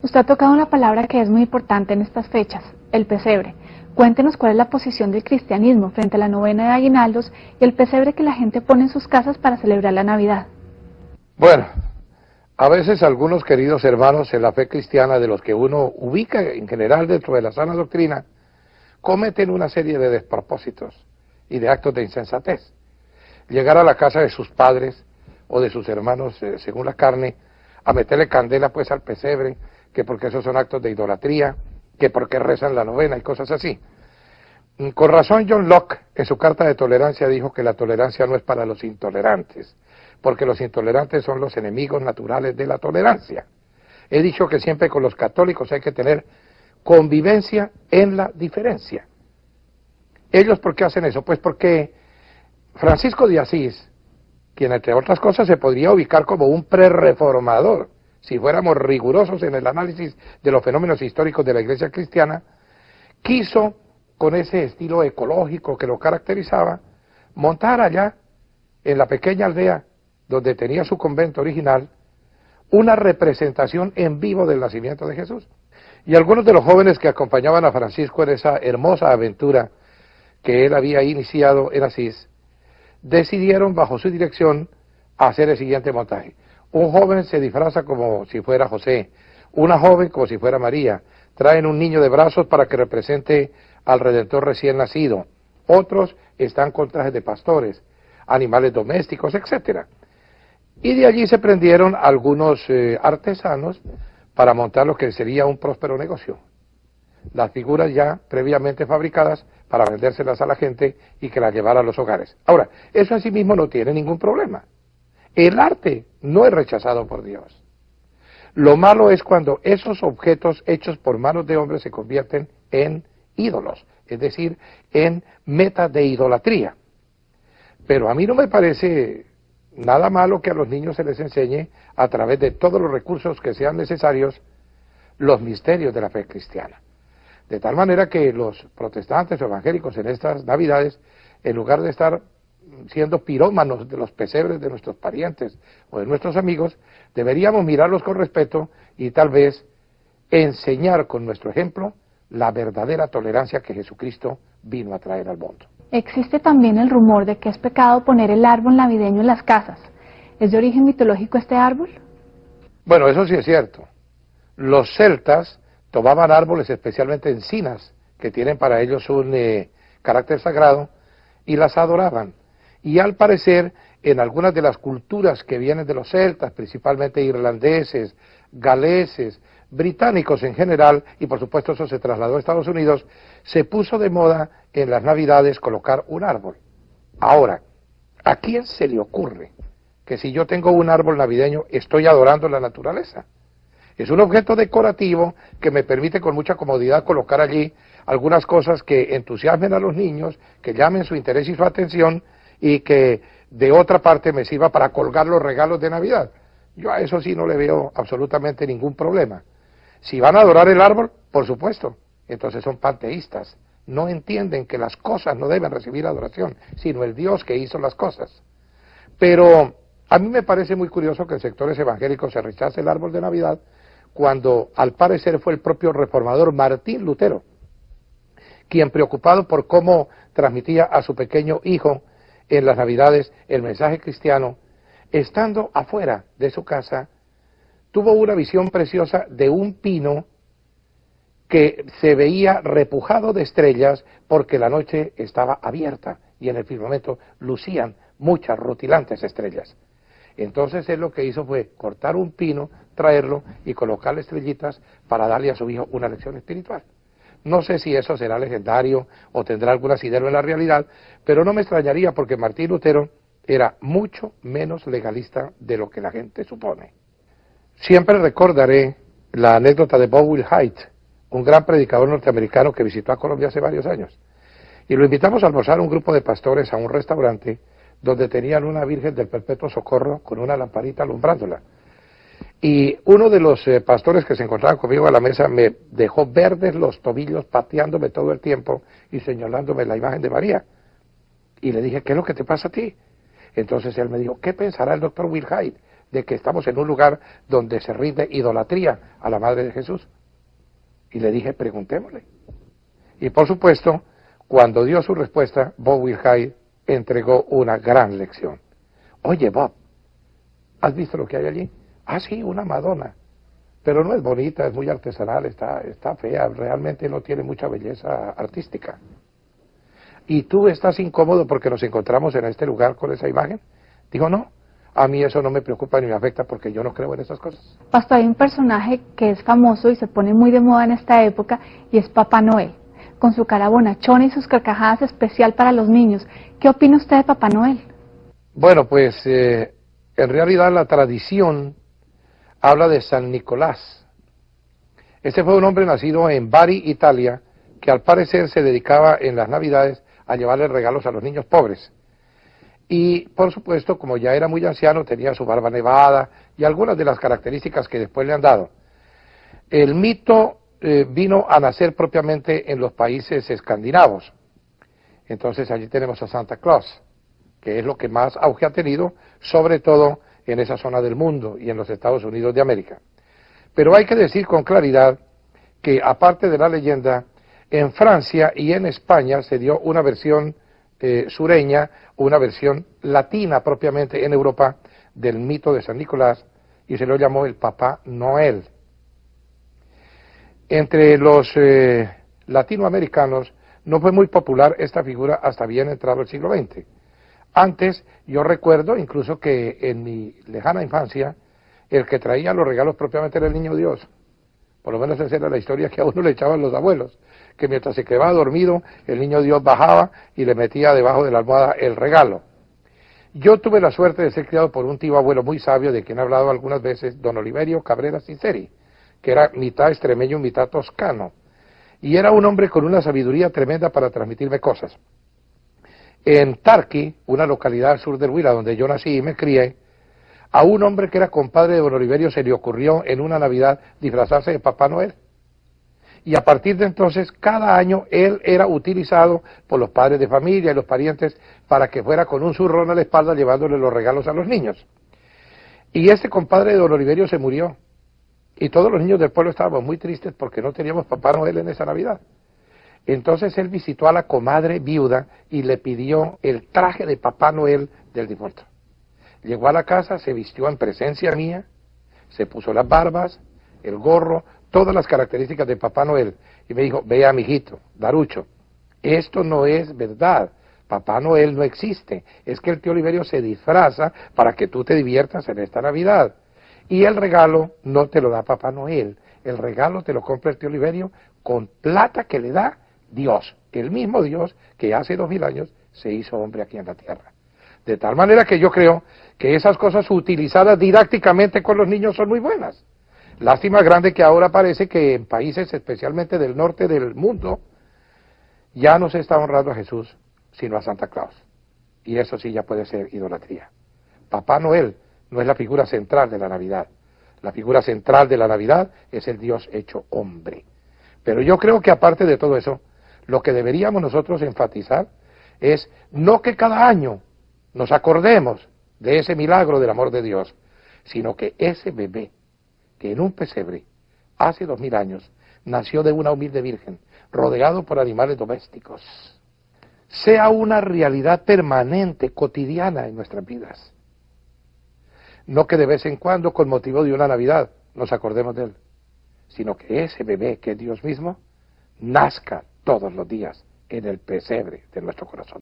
Usted ha tocado una palabra que es muy importante en estas fechas, el pesebre. Cuéntenos cuál es la posición del cristianismo frente a la novena de aguinaldos y el pesebre que la gente pone en sus casas para celebrar la Navidad. Bueno, a veces algunos queridos hermanos en la fe cristiana, de los que uno ubica en general dentro de la sana doctrina, cometen una serie de despropósitos y de actos de insensatez. Llegar a la casa de sus padres o de sus hermanos, según la carne, a meterle candela pues al pesebre, que porque esos son actos de idolatría, que porque rezan la novena y cosas así. Con razón John Locke en su carta de tolerancia dijo que la tolerancia no es para los intolerantes, porque los intolerantes son los enemigos naturales de la tolerancia. He dicho que siempre con los católicos hay que tener convivencia en la diferencia. ¿Ellos por qué hacen eso? Pues porque Francisco de Asís, quien entre otras cosas se podría ubicar como un prerreformador, si fuéramos rigurosos en el análisis de los fenómenos históricos de la Iglesia cristiana, quiso, con ese estilo ecológico que lo caracterizaba, montar allá, en la pequeña aldea donde tenía su convento original, una representación en vivo del nacimiento de Jesús. Y algunos de los jóvenes que acompañaban a Francisco en esa hermosa aventura que él había iniciado en Asís, decidieron bajo su dirección hacer el siguiente montaje. Un joven se disfraza como si fuera José, una joven como si fuera María, traen un niño de brazos para que represente al Redentor recién nacido, otros están con trajes de pastores, animales domésticos, etcétera. Y de allí se prendieron algunos artesanos para montar lo que sería un próspero negocio. Las figuras ya previamente fabricadas para vendérselas a la gente y que las llevara a los hogares. Ahora, eso en sí mismo no tiene ningún problema. El arte no es rechazado por Dios. Lo malo es cuando esos objetos hechos por manos de hombres se convierten en ídolos, es decir, en metas de idolatría. Pero a mí no me parece nada malo que a los niños se les enseñe, a través de todos los recursos que sean necesarios, los misterios de la fe cristiana. De tal manera que los protestantes o evangélicos en estas Navidades, en lugar de estar siendo pirómanos de los pesebres de nuestros parientes o de nuestros amigos, deberíamos mirarlos con respeto y tal vez enseñar con nuestro ejemplo la verdadera tolerancia que Jesucristo vino a traer al mundo. Existe también el rumor de que es pecado poner el árbol navideño en las casas. ¿Es de origen mitológico este árbol? Bueno, eso sí es cierto. Los celtas tomaban árboles, especialmente encinas, que tienen para ellos un carácter sagrado, y las adoraban. Y al parecer, en algunas de las culturas que vienen de los celtas, principalmente irlandeses, galeses, británicos en general, y por supuesto eso se trasladó a Estados Unidos, se puso de moda en las Navidades colocar un árbol. Ahora, ¿a quién se le ocurre que si yo tengo un árbol navideño estoy adorando la naturaleza? Es un objeto decorativo que me permite con mucha comodidad colocar allí algunas cosas que entusiasmen a los niños, que llamen su interés y su atención, y que de otra parte me sirva para colgar los regalos de Navidad. Yo a eso sí no le veo absolutamente ningún problema. Si van a adorar el árbol, por supuesto, entonces son panteístas. No entienden que las cosas no deben recibir adoración, sino el Dios que hizo las cosas. Pero a mí me parece muy curioso que en sectores evangélicos se rechace el árbol de Navidad, cuando al parecer fue el propio reformador Martín Lutero quien, preocupado por cómo transmitía a su pequeño hijo en las Navidades el mensaje cristiano, estando afuera de su casa, tuvo una visión preciosa de un pino que se veía repujado de estrellas porque la noche estaba abierta y en el firmamento lucían muchas rutilantes estrellas. Entonces él lo que hizo fue cortar un pino, traerlo y colocarle estrellitas para darle a su hijo una lección espiritual. No sé si eso será legendario o tendrá algún asidero en la realidad, pero no me extrañaría porque Martín Lutero era mucho menos legalista de lo que la gente supone. Siempre recordaré la anécdota de Bob Wilhite, un gran predicador norteamericano que visitó a Colombia hace varios años. Y lo invitamos a almorzar un grupo de pastores a un restaurante donde tenían una Virgen del Perpetuo Socorro con una lamparita alumbrándola. Y uno de los pastores que se encontraba conmigo a la mesa me dejó verdes los tobillos, pateándome todo el tiempo y señalándome la imagen de María. Y le dije, ¿qué es lo que te pasa a ti? Entonces él me dijo, ¿qué pensará el doctor Wilhite de que estamos en un lugar donde se rinde idolatría a la Madre de Jesús. Y le dije, preguntémosle. Y por supuesto, cuando dio su respuesta, Bob Wilhite entregó una gran lección. Oye, Bob, ¿has visto lo que hay allí? Ah, sí, una Madonna. Pero no es bonita, es muy artesanal, está fea, realmente no tiene mucha belleza artística. ¿Y tú estás incómodo porque nos encontramos en este lugar con esa imagen? Digo, no, a mí eso no me preocupa ni me afecta porque yo no creo en esas cosas. Pastor, hay un personaje que es famoso y se pone muy de moda en esta época y es Papá Noel, con su cara bonachona y sus carcajadas especial para los niños. ¿Qué opina usted de Papá Noel? Bueno, pues en realidad la tradición habla de San Nicolás. Este fue un hombre nacido en Bari, Italia, que al parecer se dedicaba en las Navidades a llevarle regalos a los niños pobres. Y por supuesto, como ya era muy anciano, tenía su barba nevada y algunas de las características que después le han dado. El mito vino a nacer propiamente en los países escandinavos. Entonces allí tenemos a Santa Claus, que es lo que más auge ha tenido, sobre todo en esa zona del mundo y en los Estados Unidos de América. Pero hay que decir con claridad que, aparte de la leyenda, en Francia y en España se dio una versión sureña, una versión latina propiamente en Europa del mito de San Nicolás, y se lo llamó el Papá Noel. Entre los latinoamericanos no fue muy popular esta figura hasta bien entrado el siglo XX. Antes, yo recuerdo incluso que en mi lejana infancia, el que traía los regalos propiamente era el niño Dios. Por lo menos esa era la historia que a uno le echaban los abuelos, que mientras se quedaba dormido, el niño Dios bajaba y le metía debajo de la almohada el regalo. Yo tuve la suerte de ser criado por un tío abuelo muy sabio, de quien he hablado algunas veces, don Oliverio Cabrera Sinceri, que era mitad extremeño, mitad toscano, y era un hombre con una sabiduría tremenda para transmitirme cosas. En Tarqui, una localidad al sur del Huila, donde yo nací y me crié, a un hombre que era compadre de don Oliverio se le ocurrió en una Navidad disfrazarse de Papá Noel. Y a partir de entonces, cada año él era utilizado por los padres de familia y los parientes para que fuera con un zurrón a la espalda llevándole los regalos a los niños. Y este compadre de don Oliverio se murió. Y todos los niños del pueblo estábamos muy tristes porque no teníamos Papá Noel en esa Navidad. Entonces él visitó a la comadre viuda y le pidió el traje de Papá Noel del difunto. Llegó a la casa, se vistió en presencia mía, se puso las barbas, el gorro, todas las características de Papá Noel. Y me dijo, vea, mijito, Darucho, esto no es verdad. Papá Noel no existe. Es que el tío Oliverio se disfraza para que tú te diviertas en esta Navidad. Y el regalo no te lo da Papá Noel. El regalo te lo compra el tío Oliverio con plata que le da Dios. El mismo Dios que hace 2000 años se hizo hombre aquí en la tierra. De tal manera que yo creo que esas cosas utilizadas didácticamente con los niños son muy buenas. Lástima grande que ahora parece que en países especialmente del norte del mundo ya no se está honrando a Jesús, sino a Santa Claus. Y eso sí ya puede ser idolatría. Papá Noel no es la figura central de la Navidad. La figura central de la Navidad es el Dios hecho hombre. Pero yo creo que aparte de todo eso, lo que deberíamos nosotros enfatizar es no que cada año nos acordemos de ese milagro del amor de Dios, sino que ese bebé que en un pesebre hace 2000 años nació de una humilde virgen, rodeado por animales domésticos, sea una realidad permanente, cotidiana en nuestras vidas. No que de vez en cuando, con motivo de una Navidad, nos acordemos de él, sino que ese bebé, que es Dios mismo, nazca todos los días en el pesebre de nuestro corazón.